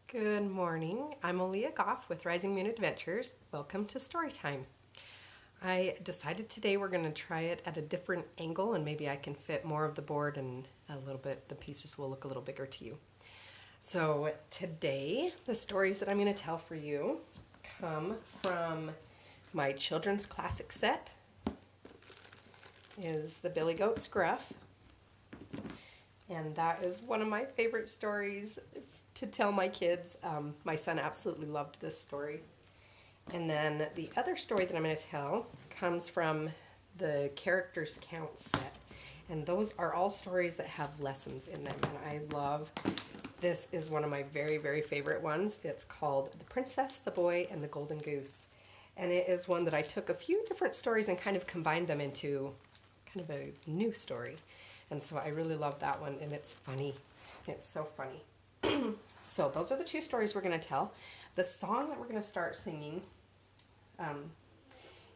Good morning. I'm Aaliyah Goff with Rising Moon Adventures. Welcome to Storytime. I decided today we're going to try it at a different angle and maybe I can fit more of the board and a little bit, the pieces will look a little bigger to you. So today, the stories that I'm going to tell for you come from my children's classic set. Is the Billy Goat's Gruff. And that is one of my favorite stories to tell my kids. My son absolutely loved this story. And then the other story that I'm going to tell comes from the Characters Count set. And those are all stories that have lessons in them. And I love, this is one of my very, very favorite ones. It's called The Princess, the Boy, and the Golden Goose. And it is one that I took a few different stories and kind of combined them into kind of a new story. And so I really love that one, and it's funny. It's so funny. So those are the two stories we're going to tell. The song that we're going to start singing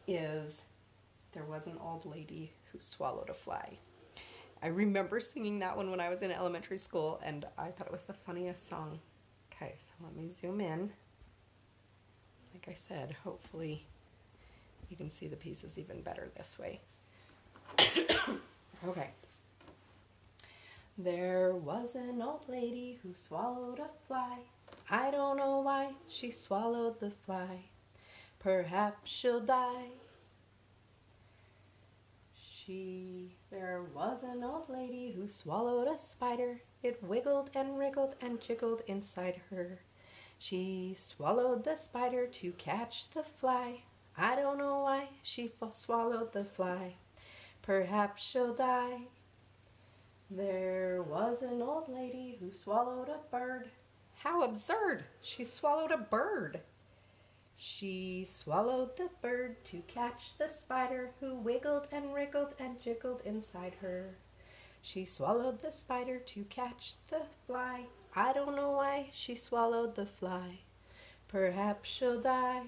is There Was an Old Lady Who Swallowed a Fly. I remember singing that one when I was in elementary school, and I thought it was the funniest song. Okay, so let me zoom in. Like I said, hopefully you can see the pieces even better this way. Okay. There was an old lady who swallowed a fly. I don't know why she swallowed the fly. Perhaps she'll die. There was an old lady who swallowed a spider. It wiggled and wriggled and jiggled inside her. She swallowed the spider to catch the fly. I don't know why she swallowed the fly. Perhaps she'll die. There was an old lady who swallowed a bird. How absurd! She swallowed a bird. She swallowed the bird to catch the spider who wiggled and wriggled and jiggled inside her. She swallowed the spider to catch the fly. I don't know why she swallowed the fly. Perhaps she'll die.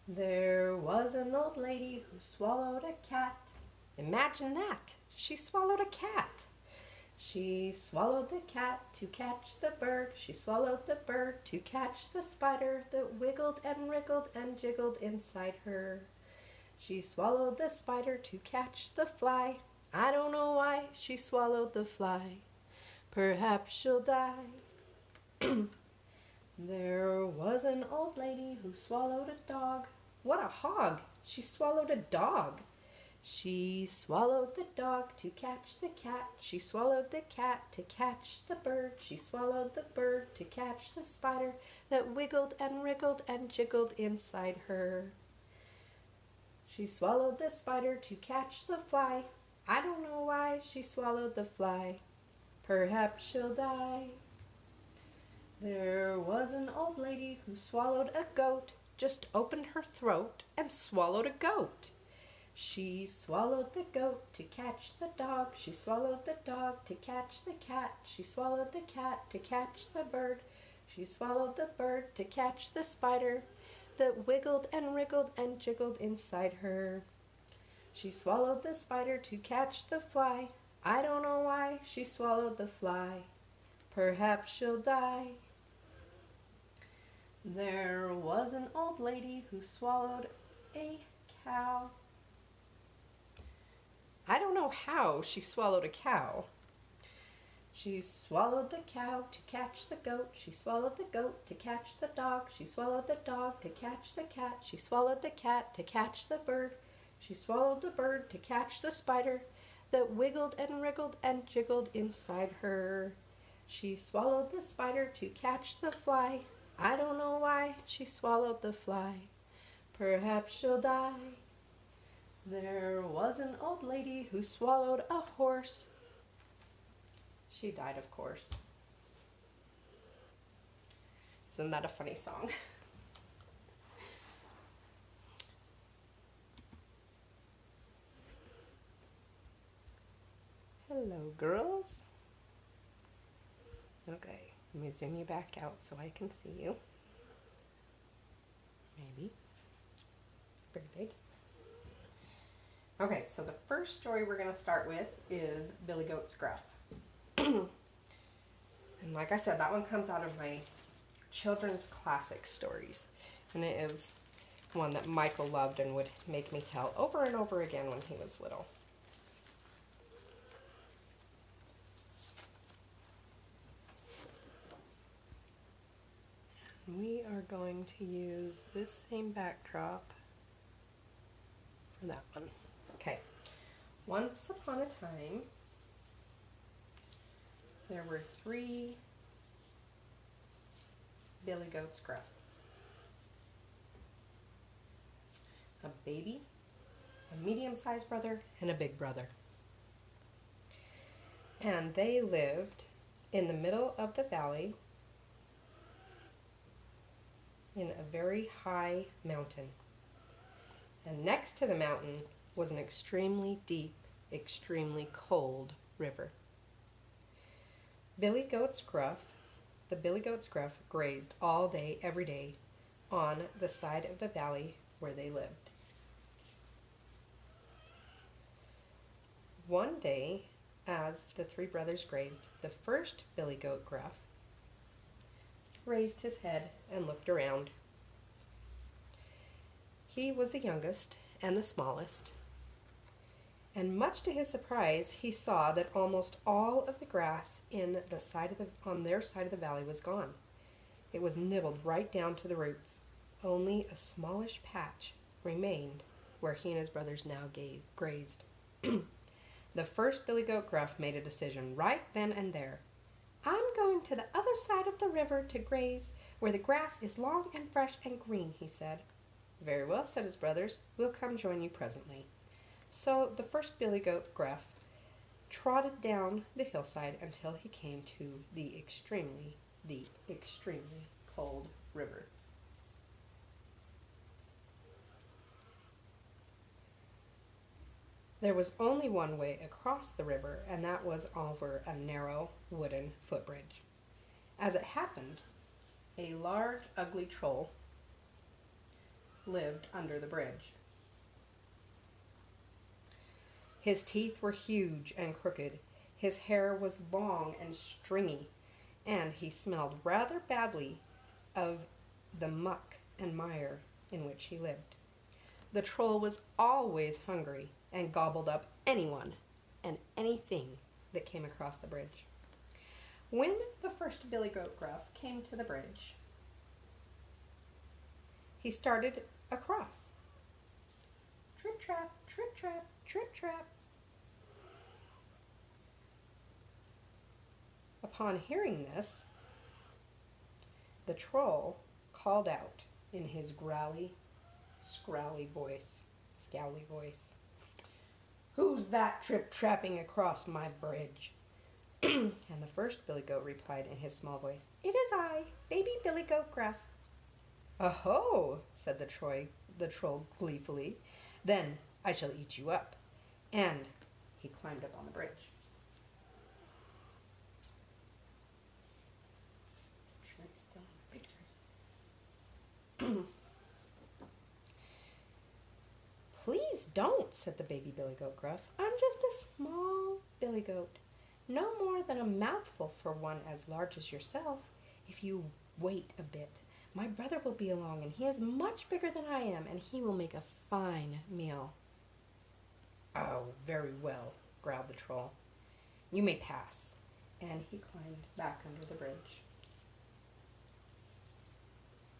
There was an old lady who swallowed a cat. Imagine that! She swallowed a cat. She swallowed the cat to catch the bird. She swallowed the bird to catch the spider that wiggled and wriggled and jiggled inside her. She swallowed the spider to catch the fly. I don't know why she swallowed the fly. Perhaps she'll die. There was an old lady who swallowed a dog. What a hog! She swallowed a dog. She swallowed the dog to catch the cat. She swallowed the cat to catch the bird. She swallowed the bird to catch the spider that wiggled and wriggled and jiggled inside her. She swallowed the spider to catch the fly. I don't know why she swallowed the fly. Perhaps she'll die. There was an old lady who swallowed a goat, just opened her throat and swallowed a goat. She swallowed the goat to catch the dog. She swallowed the dog to catch the cat. She swallowed the cat to catch the bird. She swallowed the bird to catch the spider that wiggled and wriggled and jiggled inside her. She swallowed the spider to catch the fly. I don't know why she swallowed the fly. Perhaps she'll die. There was an old lady who swallowed a cow. I don't know how she swallowed a cow. She swallowed the cow to catch the goat. She swallowed the goat to catch the dog. She swallowed the dog to catch the cat. She swallowed the cat to catch the bird. She swallowed the bird to catch the spider that wiggled and wriggled and jiggled inside her. She swallowed the spider to catch the fly. I don't know why she swallowed the fly. Perhaps she'll die. There was an old lady who swallowed a horse. She died, of course. Isn't that a funny song? Hello, girls. Okay, let me zoom you back out so I can see you. Maybe. Very big. Okay, so the first story we're going to start with is Billy Goat's Gruff. And Like I said, that one comes out of my children's classic stories. And it is one that Michael loved and would make me tell over and over again when he was little. We are going to use this same backdrop for that one. Okay. Once upon a time, there were 3 billy goats Gruff. A baby, a medium-sized brother, and a big brother. And they lived in the middle of the valley in a very high mountain. And next to the mountain was an extremely deep, extremely cold river. The billy goats Gruff grazed all day, every day, on the side of the valley where they lived. One day, as the 3 brothers grazed, the first billy goat Gruff raised his head and looked around. He was the youngest and the smallest, and much to his surprise, he saw that almost all of the grass on their side of the valley was gone. It was nibbled right down to the roots. Only a smallish patch remained where he and his brothers now grazed. The first billy goat Gruff made a decision right then and there. "I'm going to the other side of the river to graze, where the grass is long and fresh and green," he said. "Very well," said his brothers. "We'll come join you presently." So the first billy goat Gruff trotted down the hillside until he came to the extremely deep, extremely cold river. There was only one way across the river, and that was over a narrow wooden footbridge. As it happened, a large, ugly troll lived under the bridge. His teeth were huge and crooked, his hair was long and stringy, and he smelled rather badly of the muck and mire in which he lived. The troll was always hungry and gobbled up anyone and anything that came across the bridge. When the first billy goat Gruff came to the bridge, he started across. Trip trap, trip trap, trip trap. Upon hearing this, the troll called out in his growly, scowly voice, "Who's that trip-trapping across my bridge?" And the first billy goat replied in his small voice, "It is I, baby billy goat Gruff." "Oh-ho," said the troll gleefully, "then I shall eat you up." And he climbed up on the bridge. "Please don't," said the baby billy goat Gruff. "I'm just a small billy goat, no more than a mouthful for one as large as yourself. If you wait a bit, my brother will be along, and he is much bigger than I am, and he will make a fine meal." "Oh, very well," growled the troll. "You may pass." And he climbed back under the bridge.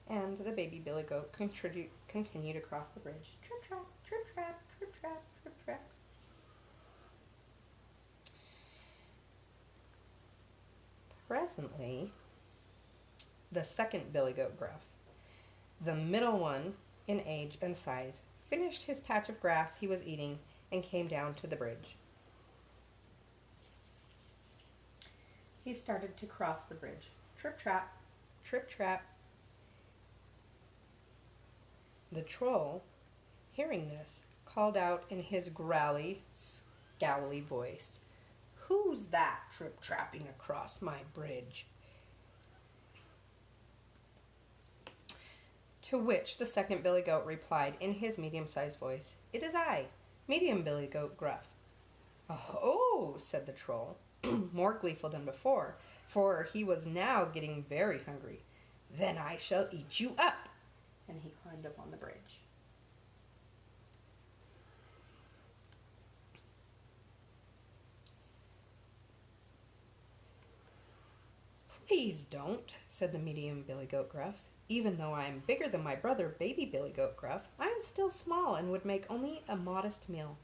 And the baby billy goat continued across the bridge. Trip trap, trip trap, trip trap, trip trap. Presently, the second billy goat Gruff, the middle one in age and size, finished his patch of grass he was eating and came down to the bridge. He started to cross the bridge. Trip trap, trip trap. The troll, hearing this, called out in his growly, scowly voice, "Who's that trip-trapping across my bridge?" To which the second billy goat replied in his medium-sized voice, "It is I, medium billy goat Gruff." "Oh," said the troll, more gleeful than before, for he was now getting very hungry. "Then I shall eat you up." And he climbed up on the bridge. "Please don't," said the medium Billy Goat Gruff. "Even though I am bigger than my brother, baby Billy Goat Gruff, I am still small and would make only a modest meal.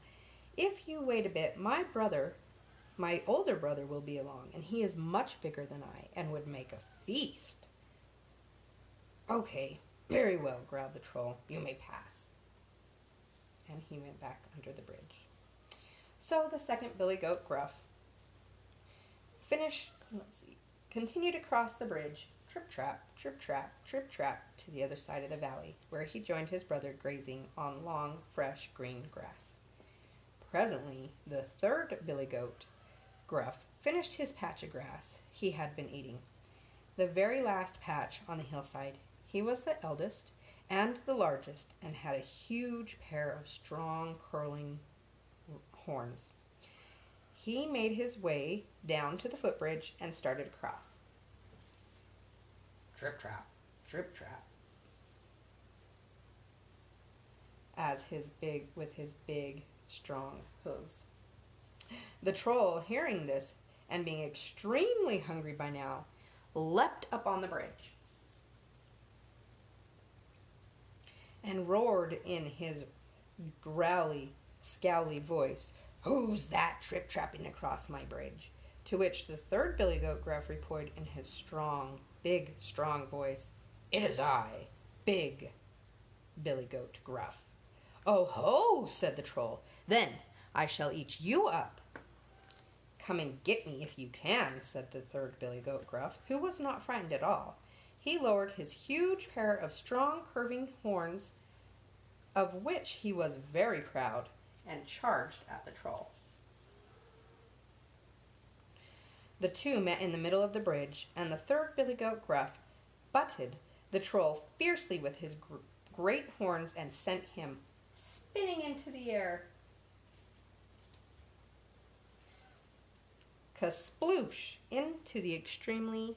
If you wait a bit, my older brother will be along, and he is much bigger than I, and would make a feast." "Okay, very well," growled the troll. "You may pass." And he went back under the bridge. So the second Billy Goat Gruff continued across the bridge, trip-trap, trip-trap, trip-trap, to the other side of the valley, where he joined his brother grazing on long, fresh, green grass. Presently, the third Billy Goat Gruff finished his patch of grass he had been eating, the very last patch on the hillside. He was the eldest and the largest, and had a huge pair of strong, curling horns. He made his way down to the footbridge and started across. Trip-trap, trip-trap, with his big, strong hooves. The troll, hearing this and being extremely hungry by now, leapt up on the bridge and roared in his growly, scowly voice, "Who's that trip-trapping across my bridge?" To which the third Billy Goat Gruff replied in his strong, big, strong voice, "It is I, big Billy Goat Gruff." "Oh ho," said the troll, "then I shall eat you up." "Come and get me if you can," said the third Billy Goat Gruff, who was not frightened at all. He lowered his huge pair of strong, curving horns, of which he was very proud, and charged at the troll. The two met in the middle of the bridge, and the third Billy Goat Gruff butted the troll fiercely with his great horns and sent him spinning into the air. Kasploosh! Into the extremely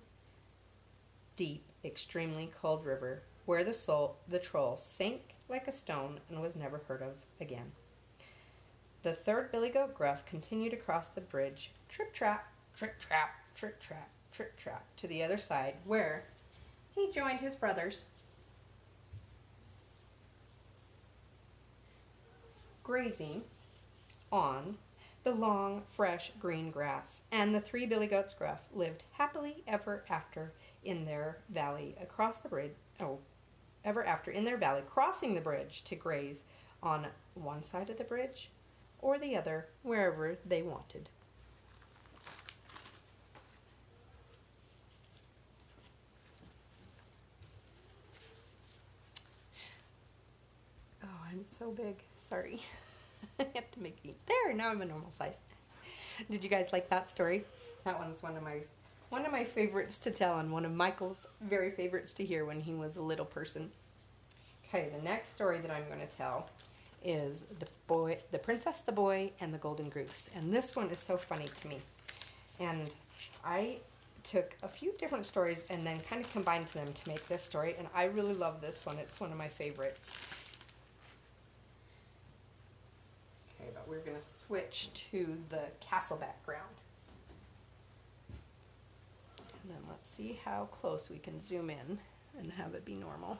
deep, extremely cold river, where the troll sank like a stone and was never heard of again. The third Billy Goat Gruff continued across the bridge, trip-trap, trip-trap, trip-trap, trip-trap, to the other side, where he joined his brothers, grazing on the long, fresh, green grass. And the three Billy Goats Gruff lived happily ever after in their valley crossing the bridge to graze on one side of the bridge or the other, wherever they wanted. Oh, I'm so big. Sorry. I have to make me there. Now I'm a normal size. Did you guys like that story? That one's one of my favorites to tell, and one of Michael's very favorites to hear when he was a little person. Okay, the next story that I'm going to tell is the Princess, the Boy, and the Golden Goose. And this one is so funny to me. And I took a few different stories and then kind of combined them to make this story, and I really love this one. It's one of my favorites. Okay, but we're going to switch to the castle background. And then let's see how close we can zoom in and have it be normal.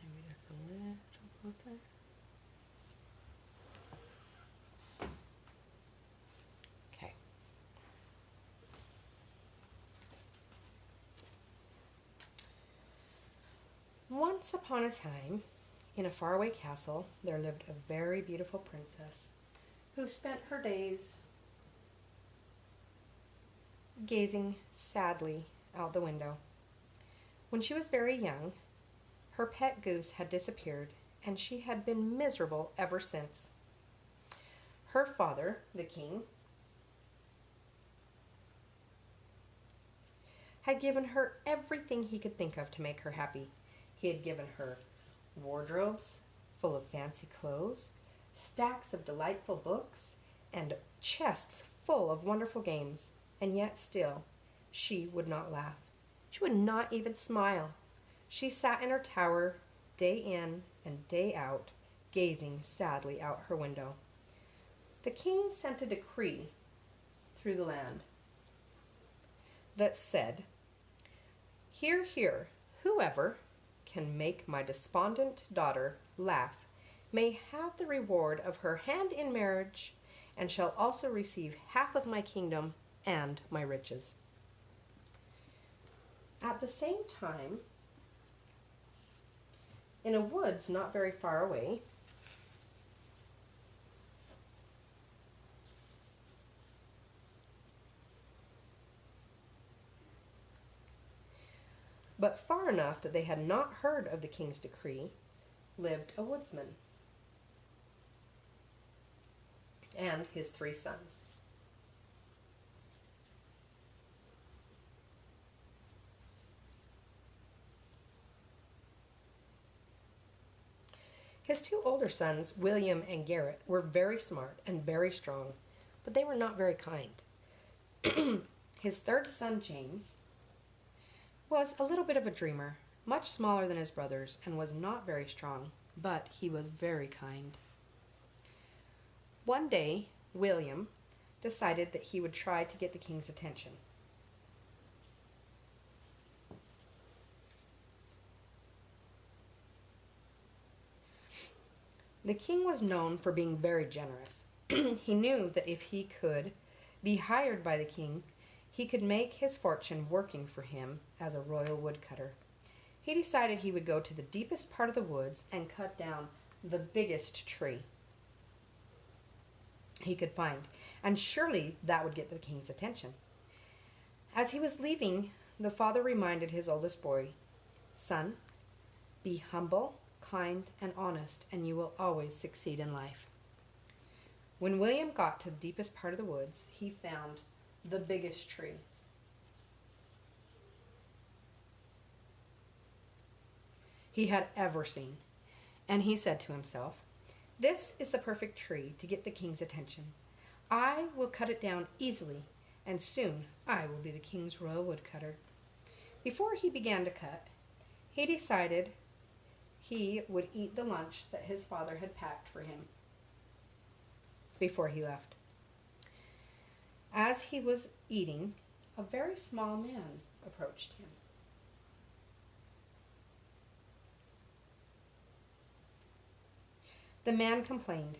Maybe just a little closer. Okay. Once upon a time, in a faraway castle, there lived a very beautiful princess who spent her days gazing sadly out the window. When she was very young, her pet goose had disappeared, and she had been miserable ever since. Her father, the king, had given her everything he could think of to make her happy. He had given her wardrobes full of fancy clothes, stacks of delightful books, and chests full of wonderful games, and yet still she would not laugh. She would not even smile. She sat in her tower day in and day out, gazing sadly out her window. The king sent a decree through the land that said, "Hear, hear, whoever can make my despondent daughter laugh may have the reward of her hand in marriage, and shall also receive half of my kingdom and my riches." At the same time, in a woods not very far away, but far enough that they had not heard of the king's decree, lived a woodsman and his 3 sons. His 2 older sons, William and Garrett, were very smart and very strong, but they were not very kind. His 3rd son, James, was a little bit of a dreamer, much smaller than his brothers, and was not very strong, but he was very kind. One day, William decided that he would try to get the king's attention. The king was known for being very generous. He knew that if he could be hired by the king, he could make his fortune working for him as a royal woodcutter. He decided he would go to the deepest part of the woods and cut down the biggest tree he could find, and surely that would get the king's attention. As he was leaving, the father reminded his oldest boy, "Son, be humble, kind, and honest, and you will always succeed in life." When William got to the deepest part of the woods, he found the biggest tree. He had ever seen, and he said to himself, "This is the perfect tree to get the king's attention. I will cut it down easily, and soon I will be the king's royal woodcutter." Before he began to cut, he decided he would eat the lunch that his father had packed for him before he left. As he was eating, a very small man approached him. The man complained,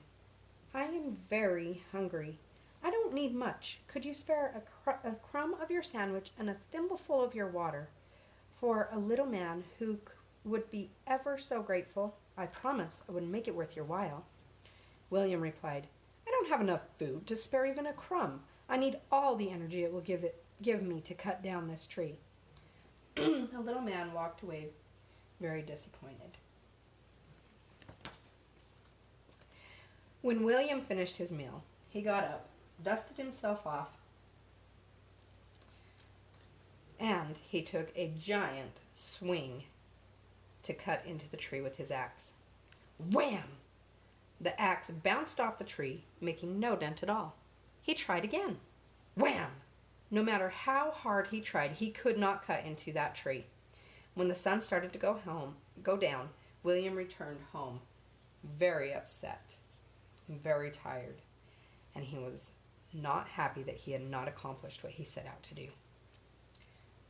"I am very hungry. I don't need much. Could you spare a crumb of your sandwich and a thimbleful of your water for a little man who would be ever so grateful? I promise I would make it worth your while." William replied, "I don't have enough food to spare even a crumb. I need all the energy it will give me to cut down this tree." The little man walked away very disappointed. When William finished his meal, he got up, dusted himself off, and he took a giant swing to cut into the tree with his axe. Wham! The axe bounced off the tree, making no dent at all. He tried again. Wham! No matter how hard he tried, he could not cut into that tree. When the sun started to go down, William returned home very upset, very tired, and he was not happy that he had not accomplished what he set out to do.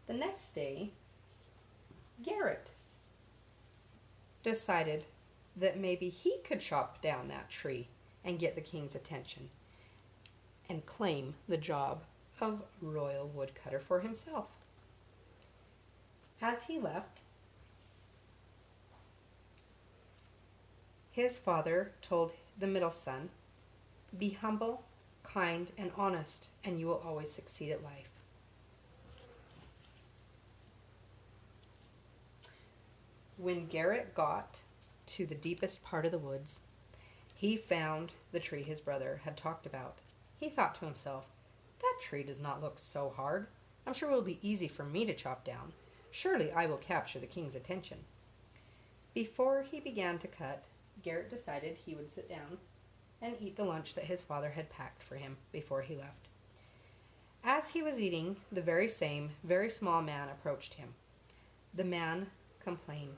The next day, Garrett decided that maybe he could chop down that tree and get the king's attention and claim the job of royal woodcutter for himself. As he left, his father told the middle son, "Be humble, kind, and honest, and you will always succeed at life." When Garrett got to the deepest part of the woods, he found the tree his brother had talked about. He thought to himself, "That tree does not look so hard. I'm sure it will be easy for me to chop down. Surely I will capture the king's attention." Before he began to cut, Garrett decided he would sit down and eat the lunch that his father had packed for him before he left. As he was eating, the very same, very small man approached him. The man complained.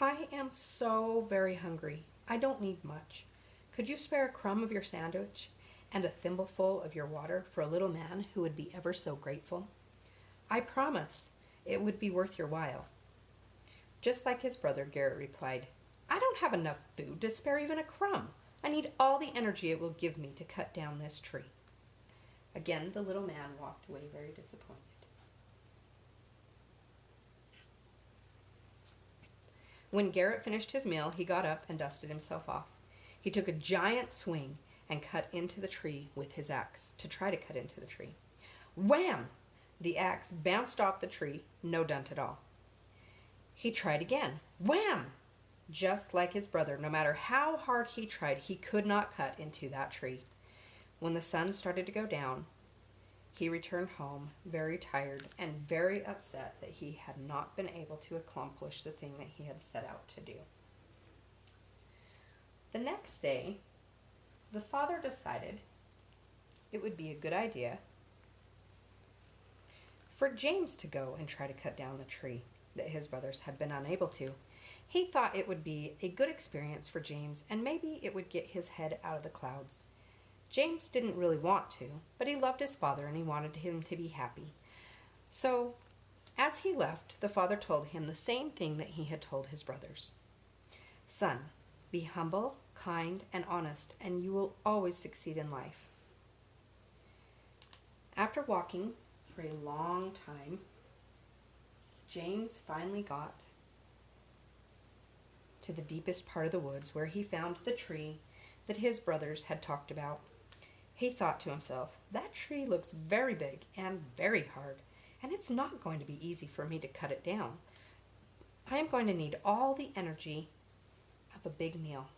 "I am so very hungry. I don't need much. Could you spare a crumb of your sandwich and a thimbleful of your water for a little man who would be ever so grateful? I promise it would be worth your while." Just like his brother, Garrett replied, "I don't have enough food to spare even a crumb. I need all the energy it will give me to cut down this tree." Again, the little man walked away very disappointed. When Garrett finished his meal, he got up and dusted himself off. He took a giant swing and cut into the tree with his axe to try to cut into the tree. Wham! The axe bounced off the tree, no dent at all. He tried again. Wham! Just like his brother, no matter how hard he tried, he could not cut into that tree. When the sun started to go down, he returned home very tired and very upset that he had not been able to accomplish the thing that he had set out to do. The next day, the father decided it would be a good idea for James to go and try to cut down the tree that his brothers had been unable to. He thought it would be a good experience for James, and maybe it would get his head out of the clouds. James didn't really want to, but he loved his father and he wanted him to be happy. So, as he left, the father told him the same thing that he had told his brothers. "Son, be humble, kind, and honest, and you will always succeed in life." After walking for a long time, James finally got to the deepest part of the woods where he found the tree that his brothers had talked about. He thought to himself, "That tree looks very big and very hard, and it's not going to be easy for me to cut it down. I am going to need all the energy of a big meal."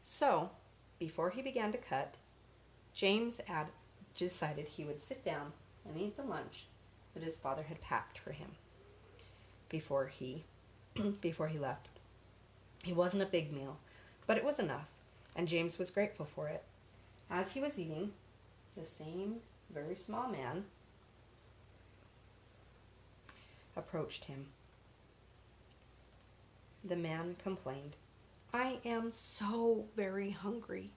So, before he began to cut, James decided he would sit down and eat the lunch that his father had packed for him before he left. It wasn't a big meal, but it was enough, and James was grateful for it. As he was eating, the same very small man approached him. The man complained, "I am so very hungry.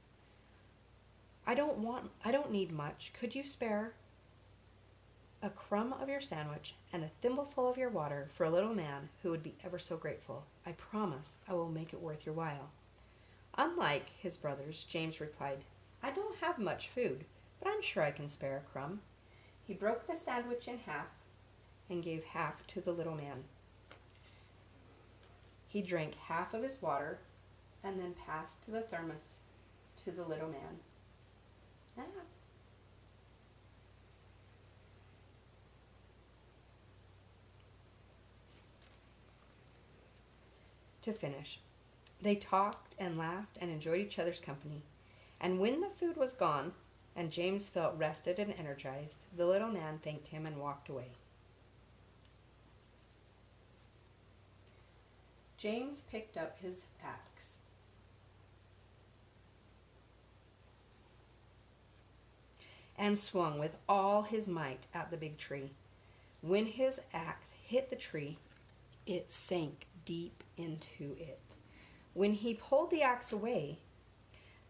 I don't need much. Could you spare a crumb of your sandwich and a thimbleful of your water for a little man who would be ever so grateful? I promise I will make it worth your while." Unlike his brothers, James replied, "I don't have much food, but I'm sure I can spare a crumb." He broke the sandwich in half and gave half to the little man. He drank half of his water and then passed the thermos to the little man. To finish, they talked and laughed and enjoyed each other's company. And when the food was gone and James felt rested and energized, the little man thanked him and walked away. James picked up his axe and swung with all his might at the big tree. When his axe hit the tree, it sank deep into it. When he pulled the axe away,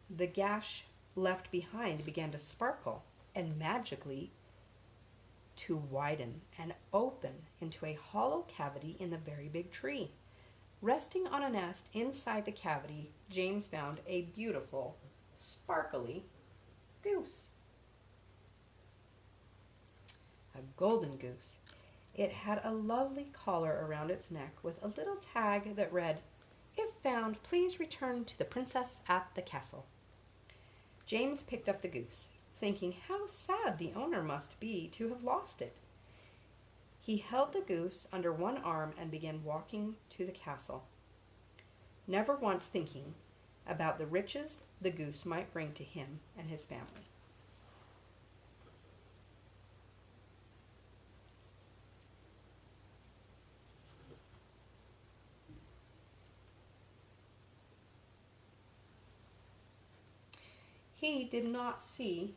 the gash left behind began to sparkle and magically to widen and open into a hollow cavity in the very big tree. Resting on a nest inside the cavity, James found a beautiful, sparkly goose. A golden goose. It had a lovely collar around its neck with a little tag that read, "If found, please return to the princess at the castle." James picked up the goose, thinking how sad the owner must be to have lost it. He held the goose under one arm and began walking to the castle, never once thinking about the riches the goose might bring to him and his family. He did not see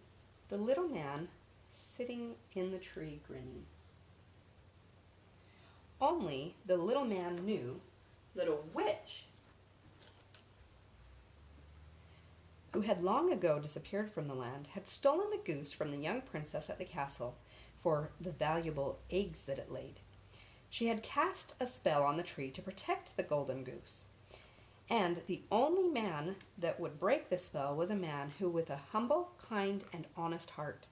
the little man sitting in the tree grinning. Only the little man knew that a witch, who had long ago disappeared from the land, had stolen the goose from the young princess at the castle for the valuable eggs that it laid. She had cast a spell on the tree to protect the golden goose, and the only man that would break the spell was a man who, with a humble, kind, and honest heart.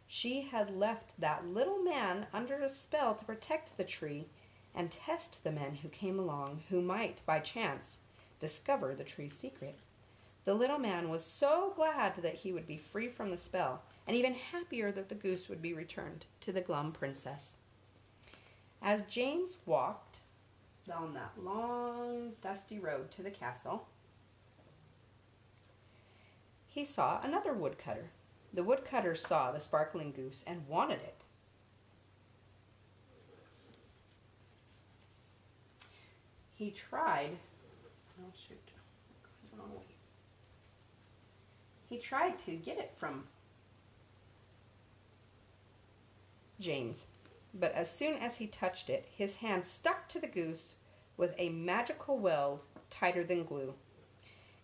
She had left that little man under a spell to protect the tree and test the men who came along, who might, by chance, discover the tree's secret. The little man was so glad that he would be free from the spell, and even happier that the goose would be returned to the glum princess. As James walked down that long, dusty road to the castle, he saw another woodcutter. The woodcutter saw the sparkling goose and wanted it. He tried, He tried to get it from James, but as soon as he touched it, his hand stuck to the goose with a magical weld tighter than glue.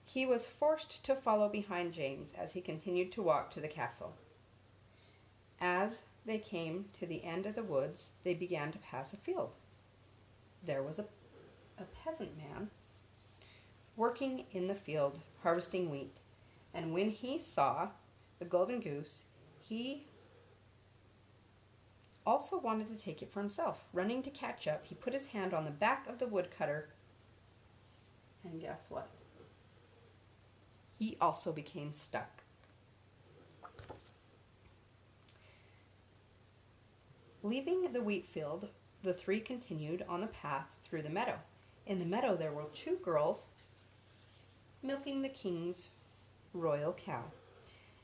He was forced to follow behind James as he continued to walk to the castle. As they came to the end of the woods, they began to pass a field. There was a peasant man working in the field, harvesting wheat. And when he saw the golden goose, he also wanted to take it for himself. Running to catch up, he put his hand on the back of the woodcutter, and guess what? He also became stuck. Leaving the wheat field, the three continued on the path through the meadow. In the meadow there were two girls milking the king's royal cow.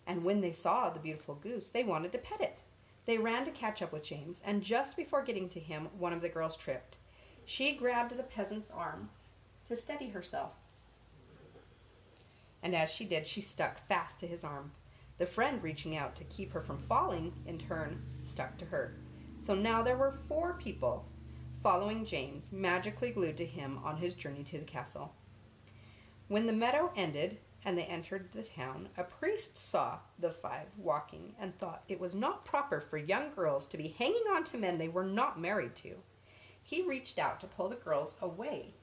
And when they saw the beautiful goose, they wanted to pet it. They ran to catch up with James, and just before getting to him, one of the girls tripped. She grabbed the peasant's arm to steady herself. And as she did, she stuck fast to his arm. The friend, reaching out to keep her from falling, in turn, stuck to her. So now there were 4 people following James, magically glued to him on his journey to the castle. When the meadow ended and they entered the town, a priest saw the 5 walking and thought it was not proper for young girls to be hanging on to men they were not married to. He reached out to pull the girls away.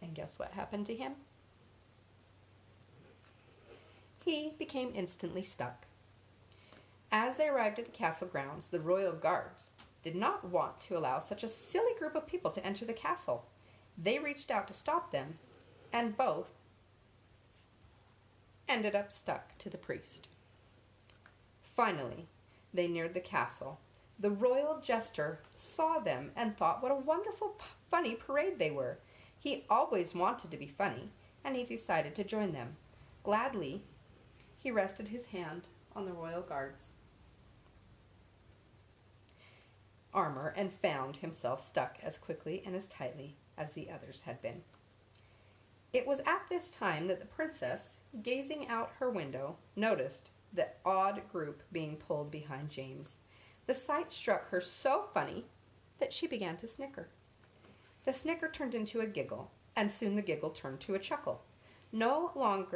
And guess what happened to him? He became instantly stuck. As they arrived at the castle grounds, the royal guards did not want to allow such a silly group of people to enter the castle. They reached out to stop them, and both ended up stuck to the priest. Finally, they neared the castle. The royal jester saw them and thought what a wonderful, funny parade they were. He always wanted to be funny, and he decided to join them. Gladly, he rested his hand on the royal guard's armor and found himself stuck as quickly and as tightly as the others had been. It was at this time that the princess, gazing out her window, noticed the odd group being pulled behind James. The sight struck her so funny that she began to snicker. The snicker turned into a giggle, and soon the giggle turned to a chuckle. Not long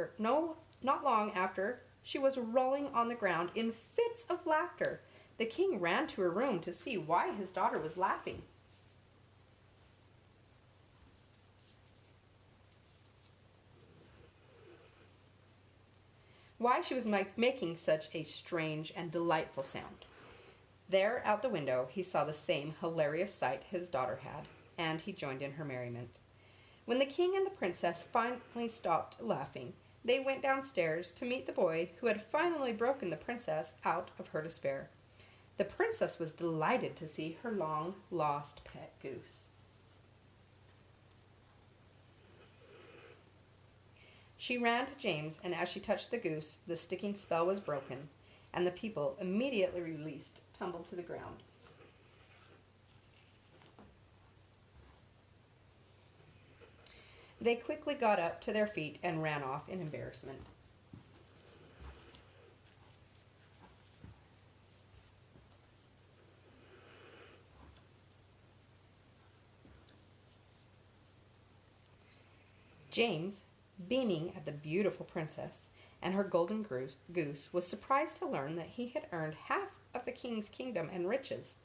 after, she was rolling on the ground in fits of laughter. The king ran to her room to see why his daughter was laughing. Why she was making such a strange and delightful sound. There, out the window, he saw the same hilarious sight his daughter had, and he joined in her merriment. When the king and the princess finally stopped laughing, they went downstairs to meet the boy who had finally broken the princess out of her despair. The princess was delighted to see her long-lost pet goose. She ran to James, and as she touched the goose, the sticking spell was broken, and the people, immediately released, tumbled to the ground. They quickly got up to their feet and ran off in embarrassment. James, beaming at the beautiful princess and her golden goose, was surprised to learn that he had earned half of the king's kingdom and riches.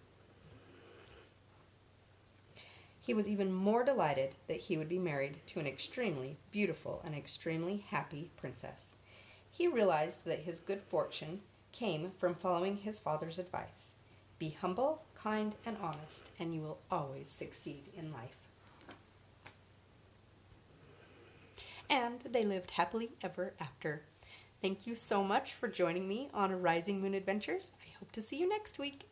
He was even more delighted that he would be married to an extremely beautiful and extremely happy princess. He realized that his good fortune came from following his father's advice. Be humble, kind, and honest, and you will always succeed in life. And they lived happily ever after. Thank you so much for joining me on Rising Moon Adventures. I hope to see you next week.